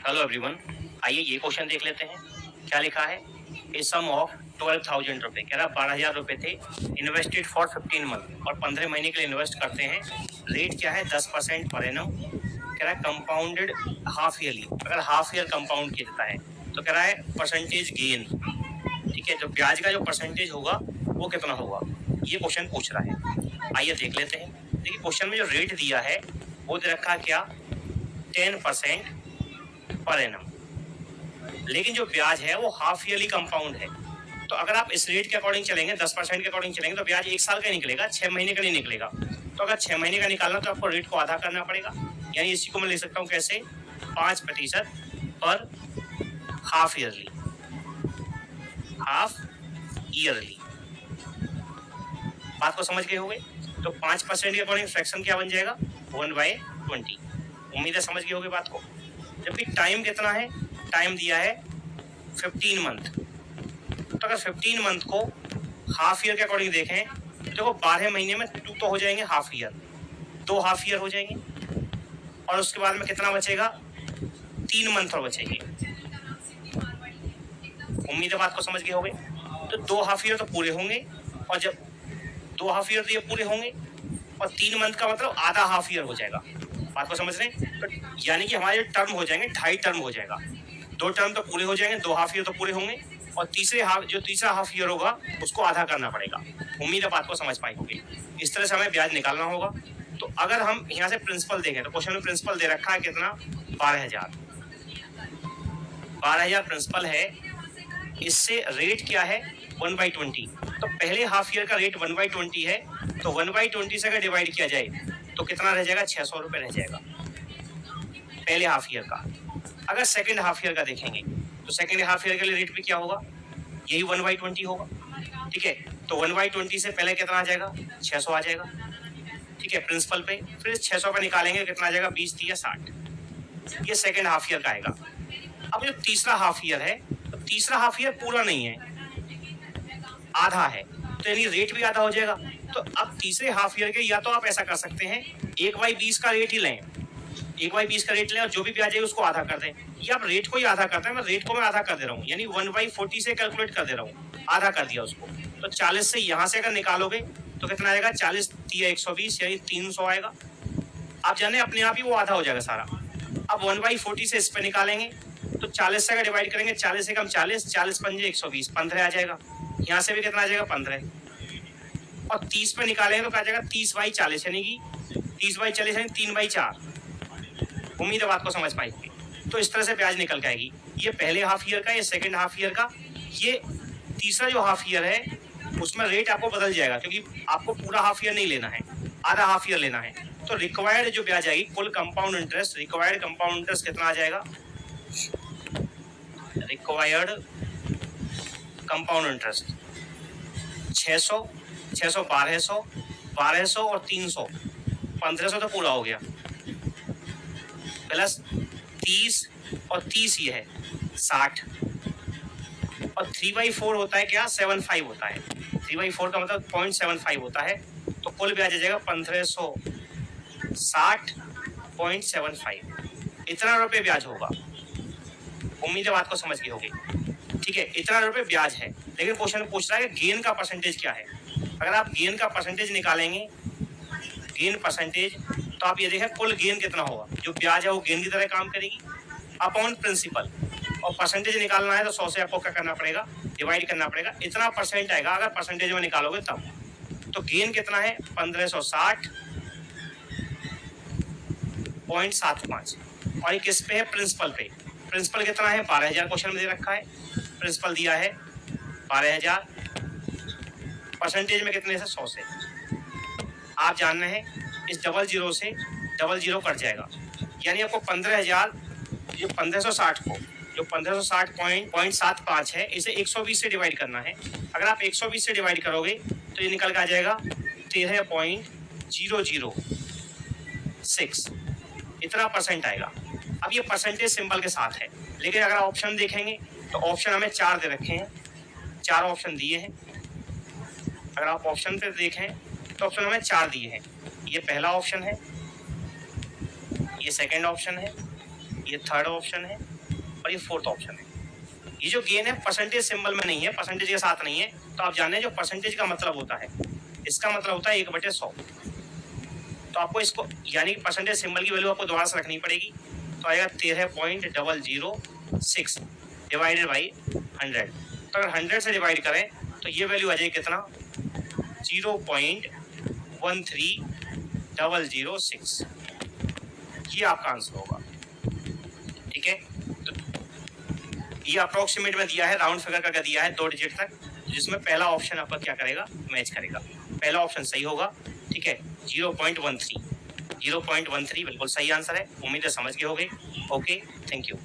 Hello everyone, आइए ये question देख लेते हैं। क्या लिखा है? ए सम ऑफ 12,000 रुपए, कह रहा 12,000 रुपए थे, इन्वेस्टेड फॉर 15 मंथ, और 15 महीने के लिए इन्वेस्ट करते हैं। रेट क्या है? 10% पर एनम। कह रहा है कंपाउंडेड हाफ ईयरली, अगर हाफ ईयर कंपाउंड किया जाता है तो कह रहा है परसेंटेज गेन। ठीक है, जो ब्याज का जो परसेंटेज होगा वो कितना होगा, ये क्वेश्चन पूछ रहा है। आइए देख लेते हैं। देखिए क्वेश्चन में जो रेट दिया है वो दे रखा है क्या? 10% पर एनम, लेकिन जो ब्याज है वो हाफ ईयरली कंपाउंड है। तो अगर आप इस रेट के अकॉर्डिंग चलेंगे, 10% के अकॉर्डिंग चलेंगे, तो ब्याज 1 साल का निकलेगा, 6 महीने का नहीं निकलेगा। तो अगर 6 महीने का निकालना तो आपको रेट को आधा करना पड़ेगा। यानी इसी को मैं ले सकता हूँ कैसे? 5% पर हाफ ईयरली, हाफ ईयरली। बात को समझ गए होंगे? तो 5% के अकॉर्डिंग फ्रैक्शन क्या बन जाएगा? 1/20। उम्मीद है समझ गए होंगे बात को। जबकि टाइम कितना है? टाइम दिया है 15 मंथ। तो अगर 15 मंथ को हाफ ईयर के अकॉर्डिंग देखें तो देखो 12 महीने में 2 तो हो जाएंगे हाफ ईयर, 2 हाफ ईयर हो जाएंगे, और उसके बाद में कितना बचेगा? 3 मंथ और बचेंगे। उम्मीद है बात को समझ गए होंगे। तो 2 हाफ ईयर तो पूरे होंगे, और जब 2 हाफ ईयर तो ये पूरे होंगे, और 3 मंथ का मतलब आधा हाफ ईयर हो जाएगा। बात को समझ रहे हैं? तो यानी कि हमारे टर्म हो जाएंगे 2.5 टर्म हो जाएगा। 2 टर्म तो पूरे हो जाएंगे, 2 हाफ ईयर तो पूरे होंगे, और तीसरा हाफ ईयर होगा उसको आधा करना पड़ेगा। उम्मीद है बात को समझ पाई होगी। इस तरह से हमें ब्याज निकालना होगा। तो अगर हम यहाँ से प्रिंसिपल देखें तो क्वेश्चन में प्रिंसिपल दे रखा है कितना? 12,000। 12,000 प्रिंसिपल है। इससे रेट क्या है? 1/20। तो पहले हाफ ईयर का रेट 1/20 है, तो 1/20 से अगर डिवाइड किया जाए तो कितना रह जाएगा? 600 रुपये रह जाएगा पहले हाफ ईयर का। अगर सेकेंड हाफ ईयर का देखेंगे तो सेकेंड हाफ ईयर के लिए रेट भी क्या होगा? यही 1/20 होगा। ठीक है, तो 1/20 से पहले कितना आ जाएगा? 600 आ जाएगा। ठीक है, प्रिंसिपल पे फिर 600 पे निकालेंगे, कितना आ जाएगा? 20 या 60। ये सेकेंड हाफ ईयर का आएगा। अब जो तीसरा हाफ ईयर है, तो तीसरा हाफ ईयर पूरा नहीं है, आधा है, तो यानी रेट भी आधा हो जाएगा। तो अब तीसरे हाफ ईयर के या तो आप ऐसा कर सकते हैं 1/20 का रेट ही लें, 1/20 का रेट लें और जो भी ब्याज है उसको आधा कर दें, या आप रेट को ही आधा करते हैं। मैं रेट को आधा कर दे रहा हूँ, यानी 1/40 से कैलकुलेट कर दे रहा हूँ, आधा कर दिया उसको। तो 40 से यहाँ से अगर निकालोगे तो कितना आएगा? 40 या 120 यानी 300 आएगा। आप जाने अपने आप ही वो आधा हो जाएगा सारा। अब 1/40 से इस पे निकालेंगे तो 40 से अगर डिवाइड करेंगे, 40 से कम 40, 40 पंजे 120, 15 आ जाएगा। यहाँ से भी कितना आ जाएगा? 15। और 30 पे निकालेंगे तो क्या आ जाएगा? 30/40 यानी कि 30/40 यानी 3/4। उम्मीद है बात को समझ पाएंगे। तो इस तरह से ब्याज निकल के आएगी। ये पहले हाफ ईयर का, ये सेकेंड हाफ ईयर का, ये तीसरा जो हाफ ईयर है उसमें रेट आपको बदल जाएगा, क्योंकि आपको पूरा हाफ ईयर नहीं लेना है, आधा हाफ ईयर लेना है। तो रिक्वायर्ड जो ब्याज आएगी, कुल compound interest, required compound interest कितना आ जाएगा? रिक्वायर्ड कंपाउंड इंटरेस्ट 600, 600 1200, 1200 और 300, 1500 तो पूरा हो गया, प्लस 30 और 30 ये है 60, और 3/4 होता है क्या? 75 होता है। 3/4 का मतलब 0.75 होता है। तो कुल ब्याज आ जाएगा 1560.75। इतना रुपये ब्याज होगा। उम्मीद है बात को समझ गई होगी। ठीक है, इतना रुपये ब्याज है, लेकिन क्वेश्चन में पूछ रहा है कि गेन का परसेंटेज क्या है। अगर आप गेन का परसेंटेज निकालेंगे, गेन परसेंटेज, तो आप ये देखें कुल गेन कितना होगा। जो ब्याज है वो गेन की तरह काम करेगी अपॉन प्रिंसिपल, और परसेंटेज निकालना है तो 100 से आपको क्या करना पड़ेगा? डिवाइड करना पड़ेगा। इतना परसेंट आएगा अगर परसेंटेज में निकालोगे तब। तो गेन कितना है? 1560.75, और ये किस पे है? प्रिंसिपल पे। प्रिंसिपल कितना है? 12,000 क्वेश्चन में दे रखा है। प्रिंसिपल दिया है 12,000, परसेंटेज में कितने से? 100 से। आप जानना है इस डबल जीरो से डबल जीरो कट जाएगा, यानी आपको 15,000, जो 1560 को, जो 1560.75 है, इसे 120 से डिवाइड करना है। अगर आप 120 से डिवाइड करोगे तो ये निकल के आ जाएगा 13.006, इतना परसेंट आएगा। अब ये परसेंटेज सिंबल के साथ है, लेकिन अगर ऑप्शन देखेंगे तो ऑप्शन हमें 4 दे रखे हैं, 4 ऑप्शन दिए हैं। अगर आप ऑप्शन पे देखें तो ऑप्शन हमें 4 दिए हैं। ये पहला ऑप्शन है, ये सेकंड ऑप्शन है, ये थर्ड ऑप्शन है, और ये फोर्थ ऑप्शन है। ये जो गेन है परसेंटेज सिंबल में नहीं है, परसेंटेज के साथ नहीं है, तो आप जाने जो परसेंटेज का मतलब होता है, इसका मतलब होता है 1/100। तो आपको इसको यानी कि परसेंटेज सिंबल की वैल्यू आपको दोबारा से रखनी पड़ेगी, तो आएगा 13.006 डिवाइडेड बाई 100। तो अगर 100 से डिवाइड करें तो ये वैल्यू आ जाएगी कितना, 0.13006। ये आपका आंसर होगा। ठीक है, तो ये अप्रोक्सीमेट में दिया है, राउंड फिगर का दिया है 2 डिजिट तक, जिसमें पहला ऑप्शन आपका क्या करेगा, मैच करेगा। पहला ऑप्शन सही होगा। ठीक है, 0.13 बिल्कुल सही आंसर है। उम्मीद है समझ गए होंगे। Okay, thank you.